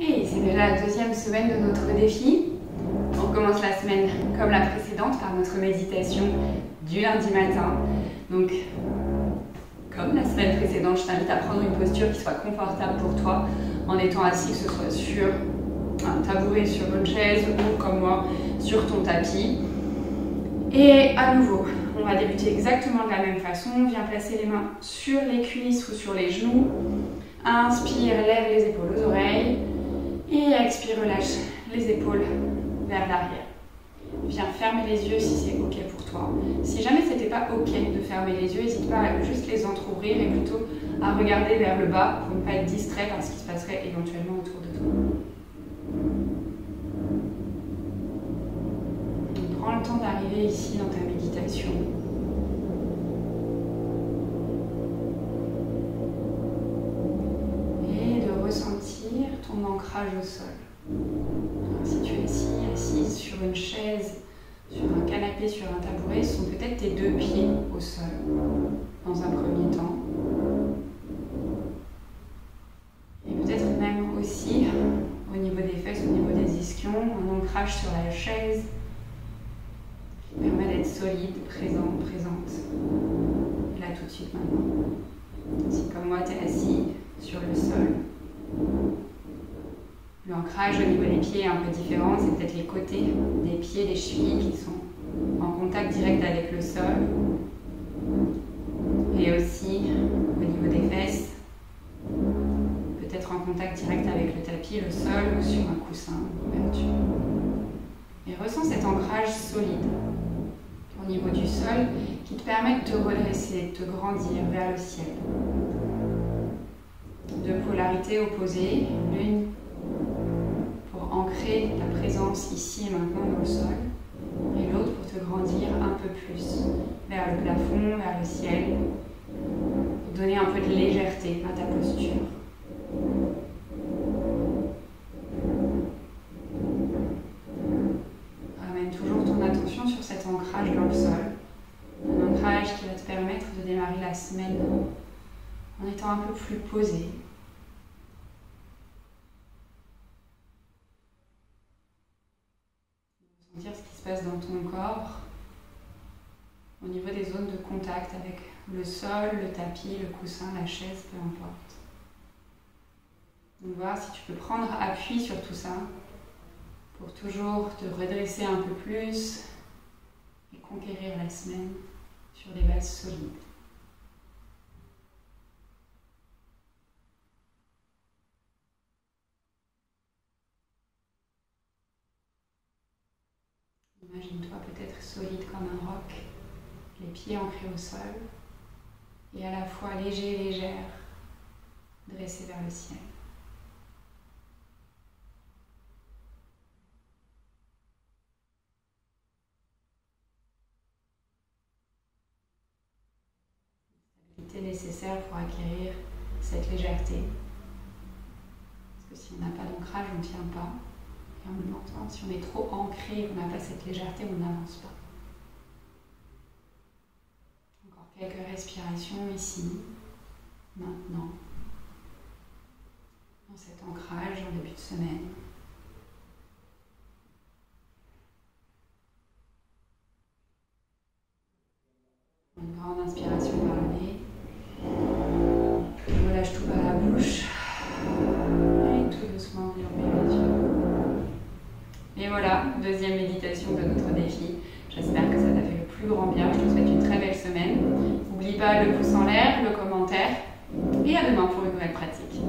Et c'est déjà la deuxième semaine de notre défi. On commence la semaine comme la précédente par notre méditation du lundi matin. Donc, comme la semaine précédente, je t'invite à prendre une posture qui soit confortable pour toi en étant assis, que ce soit sur un tabouret, sur une chaise ou comme moi, sur ton tapis. Et à nouveau, on va débuter exactement de la même façon. Viens placer les mains sur les cuisses ou sur les genoux. Inspire, lève les épaules aux oreilles. Et expire, relâche les épaules vers l'arrière. Viens fermer les yeux si c'est OK pour toi. Si jamais ce n'était pas OK de fermer les yeux, n'hésite pas à juste les entrouvrir et plutôt à regarder vers le bas pour ne pas être distrait par ce qui se passerait éventuellement autour de toi. Donc, prends le temps d'arriver ici dans ta méditation. Et de ressentir ton ancrage au sol. Alors, si tu es ici, assise sur une chaise, sur un canapé, sur un tabouret, ce sont peut-être tes deux pieds au sol, dans un premier temps. Et peut-être même aussi, au niveau des fesses, au niveau des ischions, un ancrage sur la chaise qui permet d'être solide, présent, présente. Là, tout de suite, maintenant. Si comme moi, tu es assis sur le sol, l'ancrage au niveau des pieds est un peu différent, c'est peut-être les côtés des pieds, des chevilles qui sont en contact direct avec le sol. Et aussi au niveau des fesses, peut-être en contact direct avec le tapis, le sol ou sur un coussin ou une couverture. Et ressens cet ancrage solide au niveau du sol qui te permet de te redresser, de te grandir vers le ciel. Deux polarités opposées, l'une pour ancrer ta présence ici et maintenant dans le sol, et l'autre pour te grandir un peu plus vers le plafond, vers le ciel, pour donner un peu de légèreté à ta posture. Ramène toujours ton attention sur cet ancrage dans le sol, un ancrage qui va te permettre de démarrer la semaine en étant un peu plus posé. Sentir ce qui se passe dans ton corps au niveau des zones de contact avec le sol, le tapis, le coussin, la chaise, peu importe. Donc voir si tu peux prendre appui sur tout ça pour toujours te redresser un peu plus et conquérir la semaine sur des bases solides. Imagine-toi peut-être solide comme un roc, les pieds ancrés au sol et à la fois léger et légère, dressé vers le ciel. La stabilité nécessaire pour acquérir cette légèreté. Parce que si on n'a pas d'ancrage, on ne tient pas. Et en même temps, si on est trop ancré, on n'a pas cette légèreté, on n'avance pas. Encore quelques respirations ici, maintenant, dans cet ancrage en début de semaine. Une grande inspiration par le nez. On relâche tout par la bouche. Et tout doucement, on ouvre les yeux. Et voilà, deuxième méditation de notre défi. J'espère que ça t'a fait le plus grand bien. Je te souhaite une très belle semaine. N'oublie pas le pouce en l'air, le commentaire. Et à demain pour une nouvelle pratique.